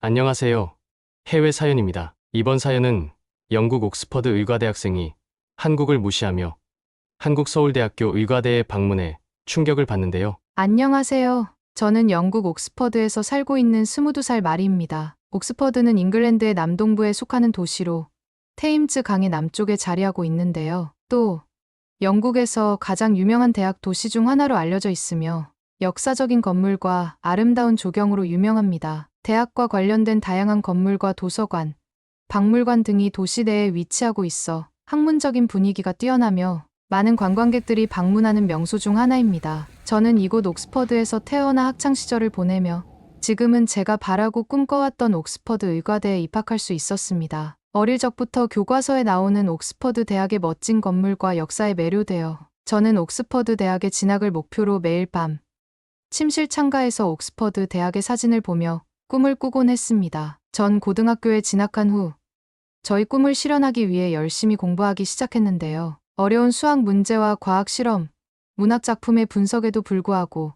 안녕하세요. 해외 사연입니다. 이번 사연은 영국 옥스퍼드 의과대학생이 한국을 무시하며 한국 서울대학교 의과대에 방문해 충격을 받는데요. 안녕하세요. 저는 영국 옥스퍼드에서 살고 있는 22살 마리입니다. 옥스퍼드는 잉글랜드의 남동부에 속하는 도시로 테임즈 강의 남쪽에 자리하고 있는데요. 또 영국에서 가장 유명한 대학 도시 중 하나로 알려져 있으며 역사적인 건물과 아름다운 조경으로 유명합니다. 대학과 관련된 다양한 건물과 도서관, 박물관 등이 도시 내에 위치하고 있어 학문적인 분위기가 뛰어나며 많은 관광객들이 방문하는 명소 중 하나입니다. 저는 이곳 옥스퍼드에서 태어나 학창 시절을 보내며 지금은 제가 바라고 꿈꿔왔던 옥스퍼드 의과대에 입학할 수 있었습니다. 어릴 적부터 교과서에 나오는 옥스퍼드 대학의 멋진 건물과 역사에 매료되어 저는 옥스퍼드 대학에 진학을 목표로 매일 밤 침실 창가에서 옥스퍼드 대학의 사진을 보며 꿈을 꾸곤 했습니다. 전 고등학교에 진학한 후 저희 꿈을 실현하기 위해 열심히 공부하기 시작했는데요. 어려운 수학 문제와 과학 실험, 문학 작품의 분석에도 불구하고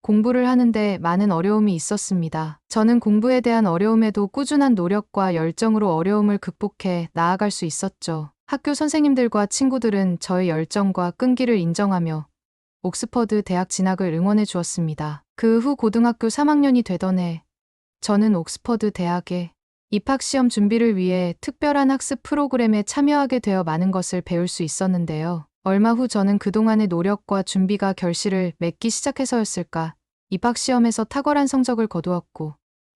공부를 하는데 많은 어려움이 있었습니다. 저는 공부에 대한 어려움에도 꾸준한 노력과 열정으로 어려움을 극복해 나아갈 수 있었죠. 학교 선생님들과 친구들은 저의 열정과 끈기를 인정하며 옥스퍼드 대학 진학을 응원해 주었습니다. 그 후 고등학교 3학년이 되던 해, 저는 옥스퍼드 대학에 입학시험 준비를 위해 특별한 학습 프로그램에 참여하게 되어 많은 것을 배울 수 있었는데요. 얼마 후 저는 그동안의 노력과 준비가 결실을 맺기 시작해서였을까, 입학시험에서 탁월한 성적을 거두었고,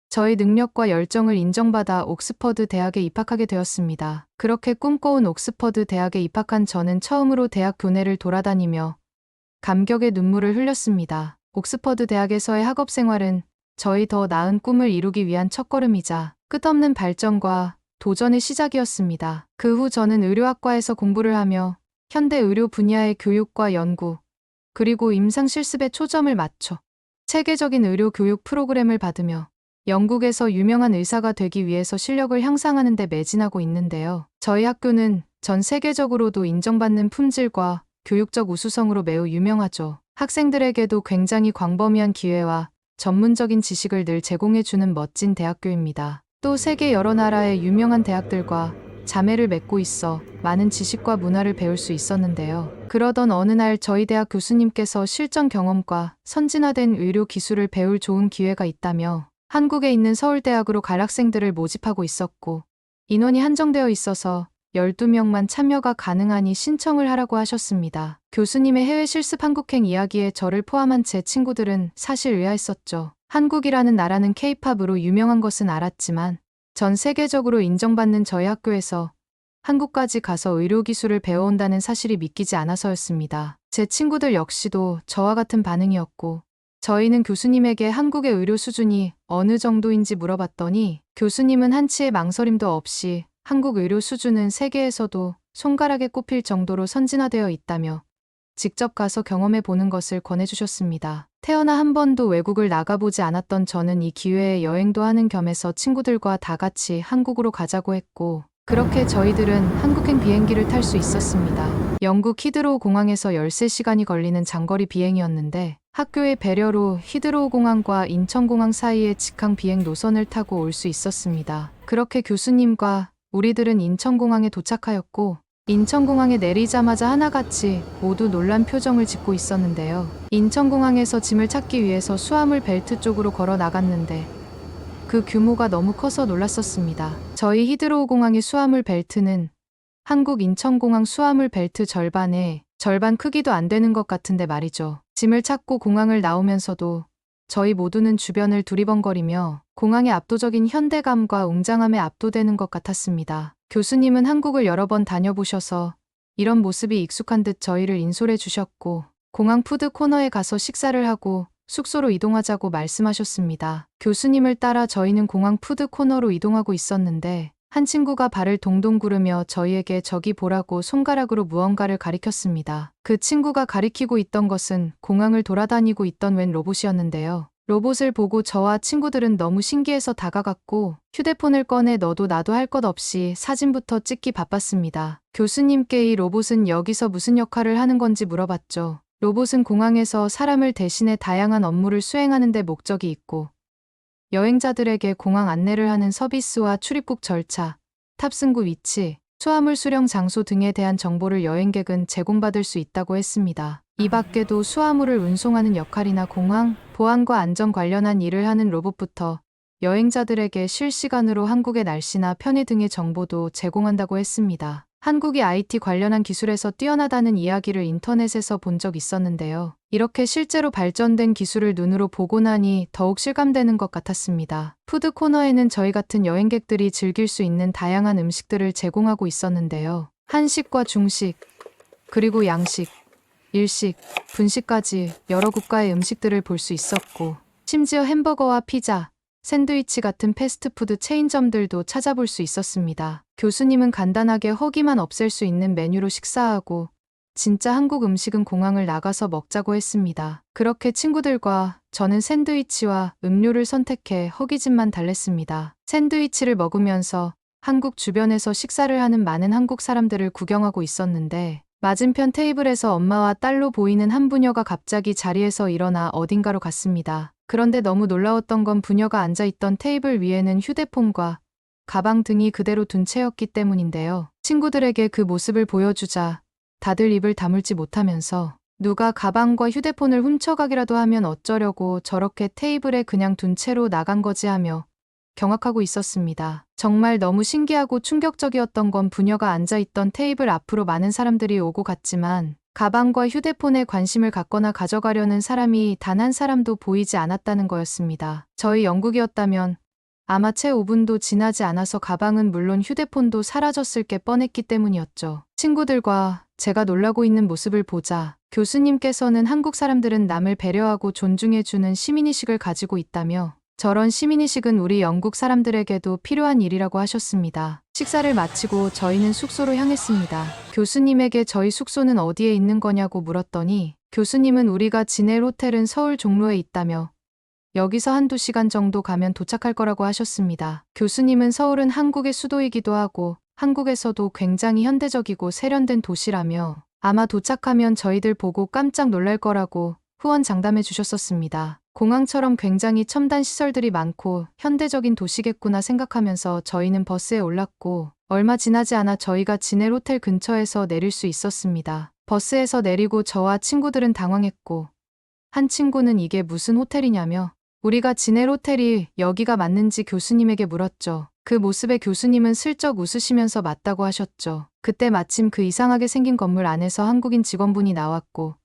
저의 능력과 열정을 인정받아 옥스퍼드 대학에 입학하게 되었습니다. 그렇게 꿈꿔온 옥스퍼드 대학에 입학한 저는 처음으로 대학 교내를 돌아다니며 감격의 눈물을 흘렸습니다. 옥스퍼드 대학에서의 학업 생활은 저희 더 나은 꿈을 이루기 위한 첫걸음이자 끝없는 발전과 도전의 시작이었습니다. 그 후 저는 의료학과에서 공부를 하며 현대 의료 분야의 교육과 연구, 그리고 임상 실습에 초점을 맞춰 체계적인 의료 교육 프로그램을 받으며 영국에서 유명한 의사가 되기 위해서 실력을 향상하는 데 매진하고 있는데요. 저희 학교는 전 세계적으로도 인정받는 품질과 교육적 우수성으로 매우 유명하죠. 학생들에게도 굉장히 광범위한 기회와 전문적인 지식을 늘 제공해주는 멋진 대학교입니다. 또 세계 여러 나라의 유명한 대학들과 자매를 맺고 있어 많은 지식과 문화를 배울 수 있었는데요. 그러던 어느 날 저희 대학 교수님께서 실전 경험과 선진화된 의료 기술을 배울 좋은 기회가 있다며 한국에 있는 서울대학으로 갈 학생들을 모집하고 있었고, 인원이 한정되어 있어서 12명만 참여가 가능하니 신청을 하라고 하셨습니다. 교수님의 해외 실습 한국행 이야기에 저를 포함한 제 친구들은 사실 의아했었죠. 한국이라는 나라는 케이팝으로 유명한 것은 알았지만 전 세계적으로 인정받는 저희 학교에서 한국까지 가서 의료기술을 배워온다는 사실이 믿기지 않아서였습니다. 제 친구들 역시도 저와 같은 반응이었고, 저희는 교수님에게 한국의 의료 수준이 어느 정도인지 물어봤더니 교수님은 한치의 망설임도 없이 한국 의료 수준은 세계에서도 손가락에 꼽힐 정도로 선진화되어 있다며 직접 가서 경험해 보는 것을 권해주셨습니다. 태어나 한 번도 외국을 나가보지 않았던 저는 이 기회에 여행도 하는 겸해서 친구들과 다 같이 한국으로 가자고 했고, 그렇게 저희들은 한국행 비행기를 탈 수 있었습니다. 영국 히드로우 공항에서 13시간이 걸리는 장거리 비행이었는데 학교의 배려로 히드로우 공항과 인천공항 사이의 직항 비행 노선을 타고 올 수 있었습니다. 그렇게 교수님과 우리들은 인천공항에 도착하였고, 인천공항에 내리자마자 하나같이 모두 놀란 표정을 짓고 있었는데요. 인천공항에서 짐을 찾기 위해서 수화물 벨트 쪽으로 걸어 나갔는데 그 규모가 너무 커서 놀랐었습니다. 저희 히드로우 공항의 수화물 벨트는 한국 인천공항 수화물 벨트 절반에 절반 크기도 안 되는 것 같은데 말이죠. 짐을 찾고 공항을 나오면서도 저희 모두는 주변을 두리번거리며 공항의 압도적인 현대감과 웅장함에 압도되는 것 같았습니다. 교수님은 한국을 여러 번 다녀보셔서 이런 모습이 익숙한 듯 저희를 인솔해 주셨고, 공항 푸드 코너에 가서 식사를 하고 숙소로 이동하자고 말씀하셨습니다. 교수님을 따라 저희는 공항 푸드 코너로 이동하고 있었는데 한 친구가 발을 동동 구르며 저희에게 저기 보라고 손가락으로 무언가를 가리켰습니다. 그 친구가 가리키고 있던 것은 공항을 돌아다니고 있던 웬 로봇이었는데요. 로봇을 보고 저와 친구들은 너무 신기해서 다가갔고 휴대폰을 꺼내 너도 나도 할 것 없이 사진부터 찍기 바빴습니다. 교수님께 이 로봇은 여기서 무슨 역할을 하는 건지 물어봤죠. 로봇은 공항에서 사람을 대신해 다양한 업무를 수행하는 데 목적이 있고 여행자들에게 공항 안내를 하는 서비스와 출입국 절차, 탑승구 위치, 수화물 수령 장소 등에 대한 정보를 여행객은 제공받을 수 있다고 했습니다. 이 밖에도 수화물을 운송하는 역할이나 공항, 보안과 안전 관련한 일을 하는 로봇부터 여행자들에게 실시간으로 한국의 날씨나 편의 등의 정보도 제공한다고 했습니다. 한국이 IT 관련한 기술에서 뛰어나다는 이야기를 인터넷에서 본 적 있었는데요. 이렇게 실제로 발전된 기술을 눈으로 보고 나니 더욱 실감되는 것 같았습니다. 푸드 코너에는 저희 같은 여행객들이 즐길 수 있는 다양한 음식들을 제공하고 있었는데요. 한식과 중식, 그리고 양식, 일식, 분식까지 여러 국가의 음식들을 볼 수 있었고, 심지어 햄버거와 피자, 샌드위치 같은 패스트푸드 체인점들도 찾아볼 수 있었습니다. 교수님은 간단하게 허기만 없앨 수 있는 메뉴로 식사하고 진짜 한국 음식은 공항을 나가서 먹자고 했습니다. 그렇게 친구들과 저는 샌드위치와 음료를 선택해 허기짐만 달랬습니다. 샌드위치를 먹으면서 한국 주변에서 식사를 하는 많은 한국 사람들을 구경하고 있었는데 맞은편 테이블에서 엄마와 딸로 보이는 한 부녀가 갑자기 자리에서 일어나 어딘가로 갔습니다. 그런데 너무 놀라웠던 건 부녀가 앉아있던 테이블 위에는 휴대폰과 가방 등이 그대로 둔 채였기 때문인데요. 친구들에게 그 모습을 보여주자 다들 입을 다물지 못하면서 누가 가방과 휴대폰을 훔쳐가기라도 하면 어쩌려고 저렇게 테이블에 그냥 둔 채로 나간 거지 하며 경악하고 있었습니다. 정말 너무 신기하고 충격적이었던 건 부녀가 앉아있던 테이블 앞으로 많은 사람들이 오고 갔지만 가방과 휴대폰에 관심을 갖거나 가져가려는 사람이 단 한 사람도 보이지 않았다는 거였습니다. 저희 영국이었다면 아마 채 5분도 지나지 않아서 가방은 물론 휴대폰도 사라졌을 게 뻔했기 때문이었죠. 친구들과 제가 놀라고 있는 모습을 보자 교수님께서는 한국 사람들은 남을 배려하고 존중해주는 시민의식을 가지고 있다며 저런 시민의식은 우리 영국 사람들에게도 필요한 일이라고 하셨습니다. 식사를 마치고 저희는 숙소로 향했습니다. 교수님에게 저희 숙소는 어디에 있는 거냐고 물었더니 교수님은 우리가 지낼 호텔은 서울 종로에 있다며 여기서 한두 시간 정도 가면 도착할 거라고 하셨습니다. 교수님은 서울은 한국의 수도이기도 하고 한국에서도 굉장히 현대적이고 세련된 도시라며 아마 도착하면 저희들 보고 깜짝 놀랄 거라고 후원장담해 주셨었습니다. 공항처럼 굉장히 첨단 시설들이 많고 현대적인 도시겠구나 생각하면서 저희는 버스에 올랐고 얼마 지나지 않아 저희가 지낼 호텔 근처에서 내릴 수 있었습니다. 버스에서 내리고 저와 친구들은 당황했고 한 친구는 이게 무슨 호텔이냐며 우리가 지낼 호텔이 여기가 맞는지 교수님에게 물었죠. 그 모습에 교수님은 슬쩍 웃으시면서 맞다고 하셨죠. 그때 마침 그 이상하게 생긴 건물 안에서 한국인 직원분이 나왔고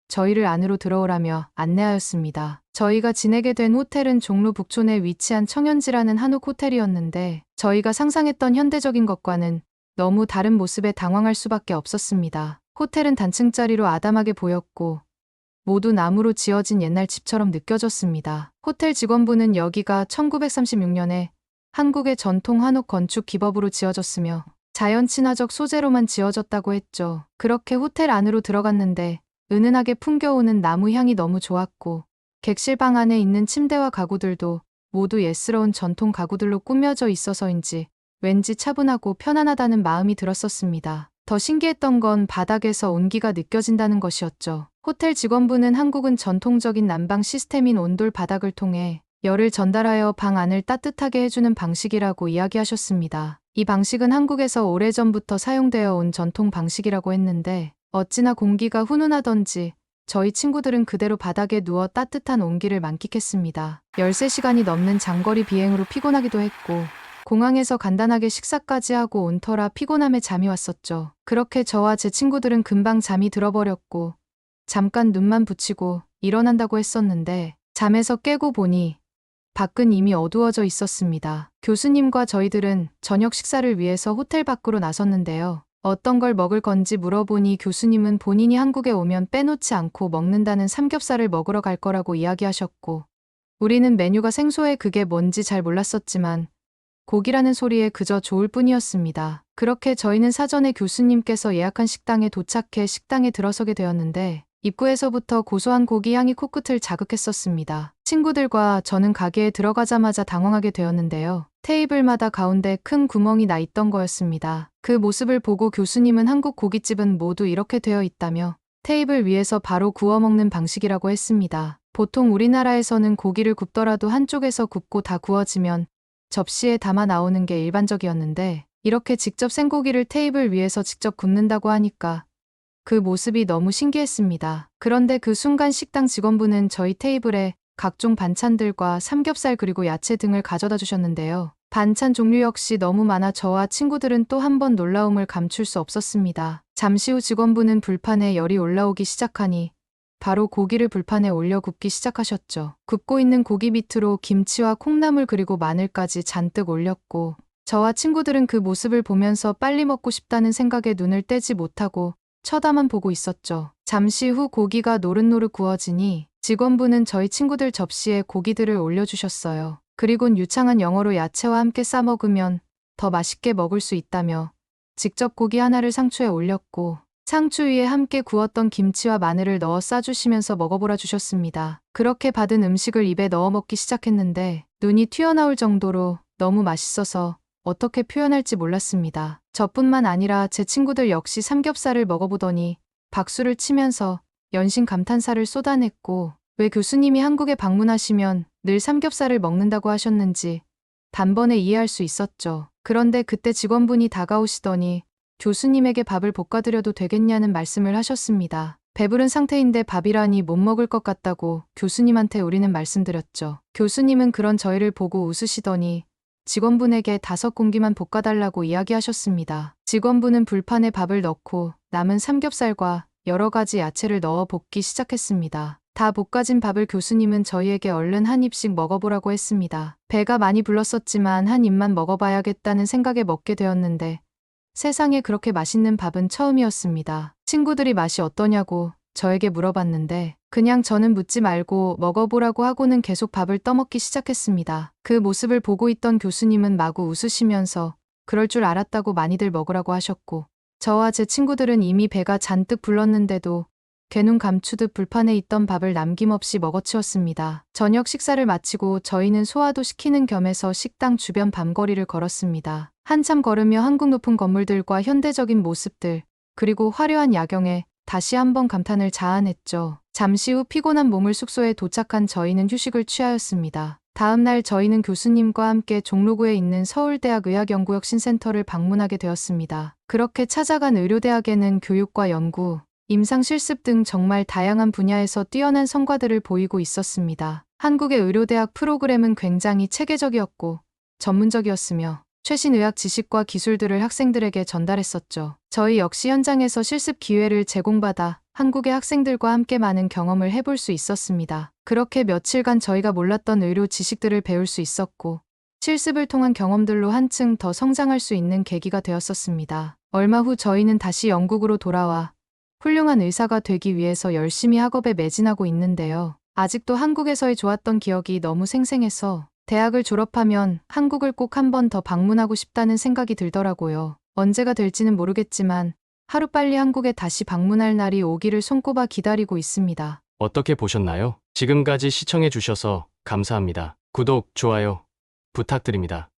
저희를 안으로 들어오라며 안내하였습니다. 저희가 지내게 된 호텔은 종로 북촌에 위치한 청현지라는 한옥 호텔이었는데 저희가 상상했던 현대적인 것과는 너무 다른 모습에 당황할 수밖에 없었습니다. 호텔은 단층짜리로 아담하게 보였고 모두 나무로 지어진 옛날 집처럼 느껴졌습니다. 호텔 직원분은 여기가 1936년에 한국의 전통 한옥 건축 기법으로 지어졌으며 자연 친화적 소재로만 지어졌다고 했죠. 그렇게 호텔 안으로 들어갔는데 은은하게 풍겨오는 나무 향이 너무 좋았고 객실방 안에 있는 침대와 가구들도 모두 예스러운 전통 가구들로 꾸며져 있어서인지 왠지 차분하고 편안하다는 마음이 들었었습니다. 더 신기했던 건 바닥에서 온기가 느껴진다는 것이었죠. 호텔 직원분은 한국은 전통적인 난방 시스템인 온돌 바닥을 통해 열을 전달하여 방 안을 따뜻하게 해주는 방식이라고 이야기하셨습니다. 이 방식은 한국에서 오래전부터 사용되어 온 전통 방식이라고 했는데 어찌나 공기가 훈훈하던지 저희 친구들은 그대로 바닥에 누워 따뜻한 온기를 만끽했습니다. 13시간이 넘는 장거리 비행으로 피곤하기도 했고 공항에서 간단하게 식사까지 하고 온 터라 피곤함에 잠이 왔었죠. 그렇게 저와 제 친구들은 금방 잠이 들어버렸고 잠깐 눈만 붙이고 일어난다고 했었는데 잠에서 깨고 보니 밖은 이미 어두워져 있었습니다. 교수님과 저희들은 저녁 식사를 위해서 호텔 밖으로 나섰는데요. 어떤 걸 먹을 건지 물어보니 교수님은 본인이 한국에 오면 빼놓지 않고 먹는다는 삼겹살을 먹으러 갈 거라고 이야기하셨고 우리는 메뉴가 생소해 그게 뭔지 잘 몰랐었지만 고기라는 소리에 그저 좋을 뿐이었습니다. 그렇게 저희는 사전에 교수님께서 예약한 식당에 도착해 식당에 들어서게 되었는데 입구에서부터 고소한 고기 향이 코끝을 자극했었습니다. 친구들과 저는 가게에 들어가자마자 당황하게 되었는데요. 테이블마다 가운데 큰 구멍이 나 있던 거였습니다. 그 모습을 보고 교수님은 한국 고깃집은 모두 이렇게 되어 있다며 테이블 위에서 바로 구워 먹는 방식이라고 했습니다. 보통 우리나라에서는 고기를 굽더라도 한쪽에서 굽고 다 구워지면 접시에 담아 나오는 게 일반적이었는데 이렇게 직접 생고기를 테이블 위에서 직접 굽는다고 하니까 그 모습이 너무 신기했습니다. 그런데 그 순간 식당 직원분은 저희 테이블에 각종 반찬들과 삼겹살 그리고 야채 등을 가져다 주셨는데요. 반찬 종류 역시 너무 많아 저와 친구들은 또 한 번 놀라움을 감출 수 없었습니다. 잠시 후 직원분은 불판에 열이 올라오기 시작하니 바로 고기를 불판에 올려 굽기 시작하셨죠. 굽고 있는 고기 밑으로 김치와 콩나물 그리고 마늘까지 잔뜩 올렸고 저와 친구들은 그 모습을 보면서 빨리 먹고 싶다는 생각에 눈을 떼지 못하고 쳐다만 보고 있었죠. 잠시 후 고기가 노릇노릇 구워지니 직원분은 저희 친구들 접시에 고기들을 올려주셨어요. 그리곤 유창한 영어로 야채와 함께 싸 먹으면 더 맛있게 먹을 수 있다며 직접 고기 하나를 상추에 올렸고 상추 위에 함께 구웠던 김치와 마늘을 넣어 싸주시면서 먹어보라 주셨습니다. 그렇게 받은 음식을 입에 넣어 먹기 시작했는데 눈이 튀어나올 정도로 너무 맛있어서 어떻게 표현할지 몰랐습니다. 저뿐만 아니라 제 친구들 역시 삼겹살을 먹어보더니 박수를 치면서 연신 감탄사를 쏟아냈고 왜 교수님이 한국에 방문하시면 늘 삼겹살을 먹는다고 하셨는지 단번에 이해할 수 있었죠. 그런데 그때 직원분이 다가오시더니 교수님에게 밥을 볶아드려도 되겠냐는 말씀을 하셨습니다. 배부른 상태인데 밥이라니 못 먹을 것 같다고 교수님한테 우리는 말씀드렸죠. 교수님은 그런 저희를 보고 웃으시더니 직원분에게 5공기만 볶아달라고 이야기하셨습니다. 직원분은 불판에 밥을 넣고 남은 삼겹살과 여러 가지 야채를 넣어 볶기 시작했습니다. 다 볶아진 밥을 교수님은 저희에게 얼른 한 입씩 먹어보라고 했습니다. 배가 많이 불렀었지만 한 입만 먹어봐야겠다는 생각에 먹게 되었는데 세상에 그렇게 맛있는 밥은 처음이었습니다. 친구들이 맛이 어떠냐고 저에게 물어봤는데 그냥 저는 묻지 말고 먹어보라고 하고는 계속 밥을 떠먹기 시작했습니다. 그 모습을 보고 있던 교수님은 마구 웃으시면서 그럴 줄 알았다고 많이들 먹으라고 하셨고 저와 제 친구들은 이미 배가 잔뜩 불렀는데도 괴눈 감추듯 불판에 있던 밥을 남김없이 먹어치웠습니다. 저녁 식사를 마치고 저희는 소화도 시키는 겸해서 식당 주변 밤거리를 걸었습니다. 한참 걸으며 한국 높은 건물들과 현대적인 모습들 그리고 화려한 야경에 다시 한번 감탄을 자아냈죠. 잠시 후 피곤한 몸을 숙소에 도착한 저희는 휴식을 취하였습니다. 다음 날 저희는 교수님과 함께 종로구에 있는 서울대학 의학연구혁신센터를 방문하게 되었습니다. 그렇게 찾아간 의료대학에는 교육과 연구, 임상 실습 등 정말 다양한 분야에서 뛰어난 성과들을 보이고 있었습니다. 한국의 의료대학 프로그램은 굉장히 체계적이었고 전문적이었으며 최신 의학 지식과 기술들을 학생들에게 전달했었죠. 저희 역시 현장에서 실습 기회를 제공받아 한국의 학생들과 함께 많은 경험을 해볼 수 있었습니다. 그렇게 며칠간 저희가 몰랐던 의료 지식들을 배울 수 있었고 실습을 통한 경험들로 한층 더 성장할 수 있는 계기가 되었었습니다. 얼마 후 저희는 다시 영국으로 돌아와 훌륭한 의사가 되기 위해서 열심히 학업에 매진하고 있는데요. 아직도 한국에서의 좋았던 기억이 너무 생생해서 대학을 졸업하면 한국을 꼭 한 번 더 방문하고 싶다는 생각이 들더라고요. 언제가 될지는 모르겠지만 하루빨리 한국에 다시 방문할 날이 오기를 손꼽아 기다리고 있습니다. 어떻게 보셨나요? 지금까지 시청해 주셔서 감사합니다. 구독, 좋아요 부탁드립니다.